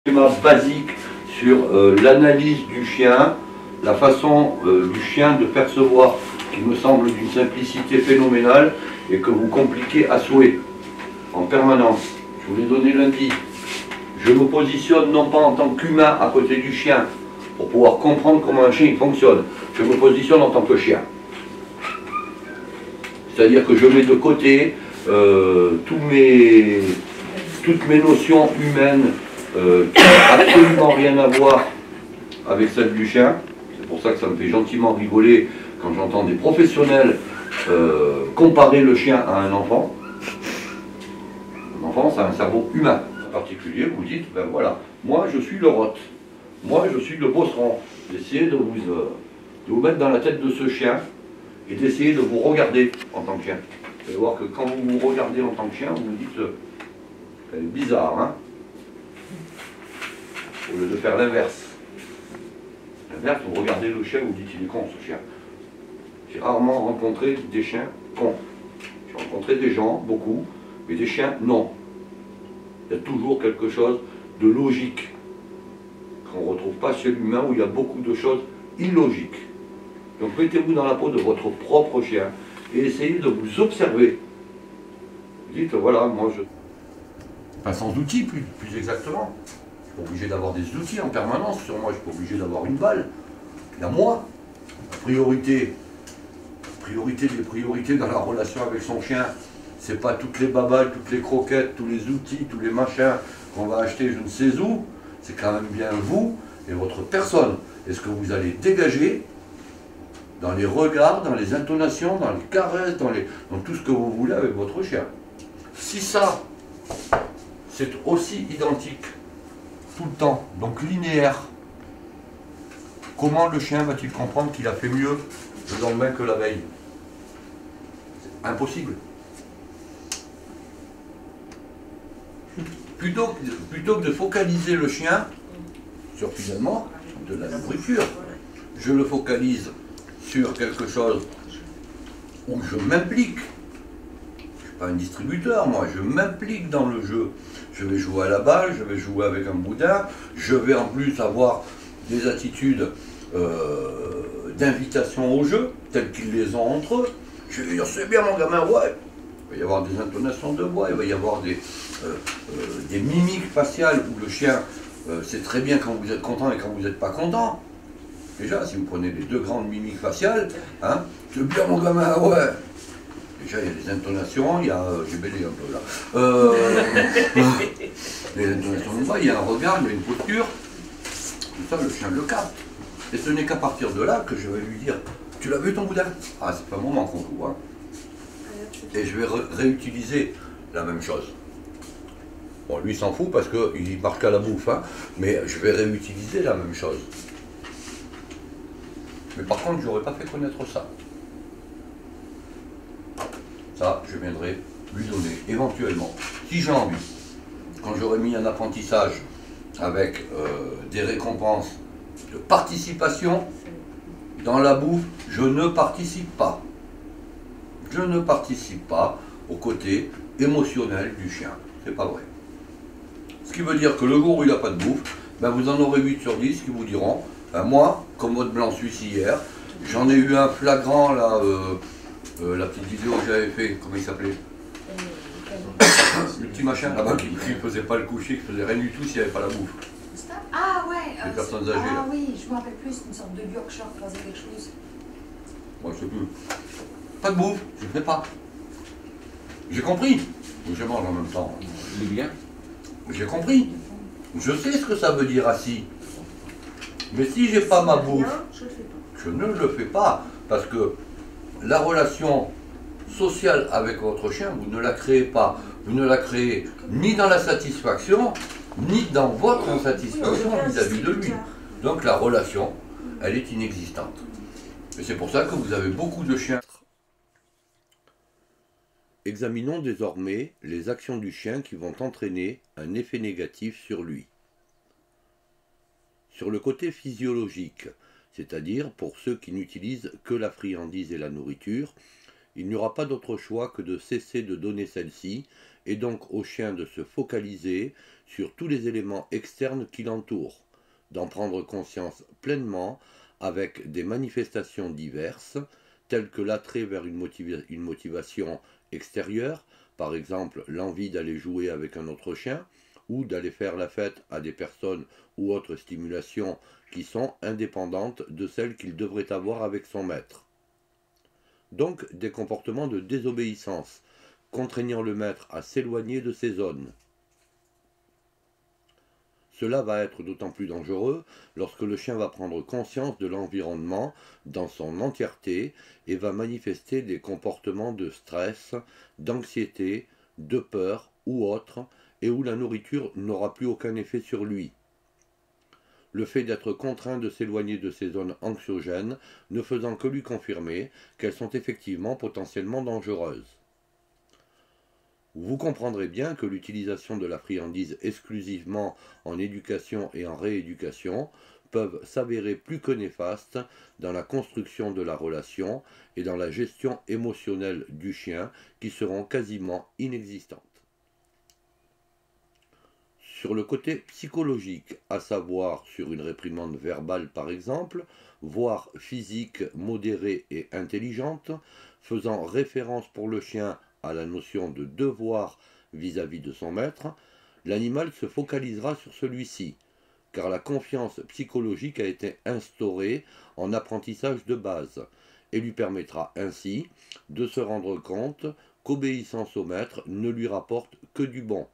Schéma basique sur l'analyse du chien, la façon du chien de percevoir, qui me semble d'une simplicité phénoménale et que vous compliquez à souhait, en permanence. Je vous l'ai donné lundi. Je me positionne non pas en tant qu'humain à côté du chien, pour pouvoir comprendre comment un chien fonctionne. Je me positionne en tant que chien. C'est-à-dire que je mets de côté toutes mes notions humaines qui n'ont absolument rien à voir avec celle du chien. C'est pour ça que ça me fait gentiment rigoler quand j'entends des professionnels comparer le chien à un enfant. Un enfant, c'est un cerveau humain. En particulier, vous dites, ben voilà, moi je suis le rot, moi je suis le bosseron. Essayez de vous mettre dans la tête de ce chien et d'essayer de vous regarder en tant que chien. Vous allez voir que quand vous vous regardez en tant que chien, vous vous dites, elle est bizarre, hein, au lieu de faire l'inverse. L'inverse, vous regardez le chien, vous dites, il est con ce chien. J'ai rarement rencontré des chiens cons. J'ai rencontré des gens, beaucoup, mais des chiens, non. Il y a toujours quelque chose de logique qu'on ne retrouve pas chez l'humain, où il y a beaucoup de choses illogiques. Donc mettez-vous dans la peau de votre propre chien et essayez de vous observer. Vous dites, voilà, moi je... Enfin, sans outils, plus exactement. Je ne suis pas obligé d'avoir des outils en permanence sur moi, je ne suis pas obligé d'avoir une balle. Il y a moi. La priorité des priorités dans la relation avec son chien, c'est pas toutes les babales, toutes les croquettes, tous les outils, tous les machins qu'on va acheter je ne sais où. C'est quand même bien vous et votre personne. Et ce que vous allez dégager dans les regards, dans les intonations, dans les caresses, dans tout ce que vous voulez avec votre chien. Si ça, c'est aussi identique tout le temps, donc linéaire, comment le chien va-t-il comprendre qu'il a fait mieux le lendemain que la veille? C'est impossible. Plutôt que de focaliser le chien sur finalement de la nourriture, je le focalise sur quelque chose où je m'implique. Je ne suis pas un distributeur, moi, je m'implique dans le jeu. Je vais jouer à la balle, je vais jouer avec un boudin, je vais en plus avoir des attitudes d'invitation au jeu, telles qu'ils les ont entre eux. Je vais dire, c'est bien mon gamin, ouais. Il va y avoir des intonations de voix, il va y avoir des mimiques faciales où le chien sait très bien quand vous êtes content et quand vous n'êtes pas content. Déjà, si vous prenez les deux grandes mimiques faciales, hein, c'est bien mon gamin, ouais. Déjà, il y a des intonations, il y a... j'ai bêlé un peu là. Les intonations de voix, il y a un regard, il y a une posture. Tout ça, le chien le capte. Et ce n'est qu'à partir de là que je vais lui dire, tu l'as vu ton boudin? Ah, c'est pas le moment qu'on joue, hein. Et je vais réutiliser la même chose. Bon, lui s'en fout parce qu'il marche qu'à la bouffe, hein, mais je vais réutiliser la même chose. Mais par contre, je n'aurais pas fait connaître ça. Ça, je viendrai lui donner, éventuellement, si j'ai envie. Quand j'aurai mis un apprentissage avec des récompenses de participation, dans la bouffe, je ne participe pas. Je ne participe pas au côté émotionnel du chien. C'est pas vrai. Ce qui veut dire que le jour où il n'a pas de bouffe, ben vous en aurez 8 sur 10 qui vous diront, ben moi, comme votre blanc suisse hier, j'en ai eu un flagrant là, la petite vidéo que j'avais fait, comment il s'appelait? Le petit machin là-bas qui ne faisait pas le coucher, qui faisait rien du tout s'il n'y avait pas la bouffe. Ah ouais. Les personnes âgées. Ah oui, je me rappelle plus, une sorte de Yorkshire qui faisait quelque chose. Moi je sais plus. Pas de bouffe, je ne fais pas. J'ai compris. Je mange en même temps. Il est bien. J'ai compris. Je sais ce que ça veut dire assis. Mais si j'ai pas ma bouffe, je ne le fais pas. Parce que la relation sociale avec votre chien, vous ne la créez pas. Vous ne la créez ni dans la satisfaction, ni dans votre insatisfaction vis-à-vis de lui. Donc la relation, elle est inexistante. Et c'est pour ça que vous avez beaucoup de chiens. Examinons désormais les actions du chien qui vont entraîner un effet négatif sur lui. Sur le côté physiologique, c'est-à-dire pour ceux qui n'utilisent que la friandise et la nourriture, Il n'y aura pas d'autre choix que de cesser de donner celle-ci, et donc au chien de se focaliser sur tous les éléments externes qui l'entourent, d'en prendre conscience pleinement avec des manifestations diverses, telles que l'attrait vers une motivation extérieure, par exemple l'envie d'aller jouer avec un autre chien, ou d'aller faire la fête à des personnes ou autres stimulations qui sont indépendantes de celles qu'il devrait avoir avec son maître. Donc des comportements de désobéissance, contraignant le maître à s'éloigner de ces zones. Cela va être d'autant plus dangereux lorsque le chien va prendre conscience de l'environnement dans son entièreté et va manifester des comportements de stress, d'anxiété, de peur ou autre, et où la nourriture n'aura plus aucun effet sur lui. Le fait d'être contraint de s'éloigner de ces zones anxiogènes ne faisant que lui confirmer qu'elles sont effectivement potentiellement dangereuses. Vous comprendrez bien que l'utilisation de la friandise exclusivement en éducation et en rééducation peuvent s'avérer plus que néfastes dans la construction de la relation et dans la gestion émotionnelle du chien qui seront quasiment inexistantes. Sur le côté psychologique, à savoir sur une réprimande verbale par exemple, voire physique modérée et intelligente, faisant référence pour le chien à la notion de devoir vis-à-vis de son maître, l'animal se focalisera sur celui-ci, car la confiance psychologique a été instaurée en apprentissage de base, et lui permettra ainsi de se rendre compte qu'obéissance au maître ne lui rapporte que du bon.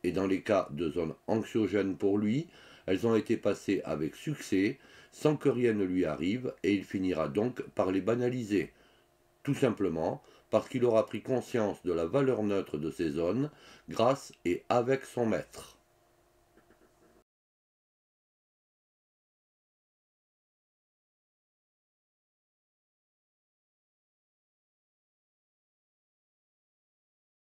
Et dans les cas de zones anxiogènes pour lui, elles ont été passées avec succès, sans que rien ne lui arrive, et il finira donc par les banaliser. Tout simplement parce qu'il aura pris conscience de la valeur neutre de ces zones, grâce et avec son maître.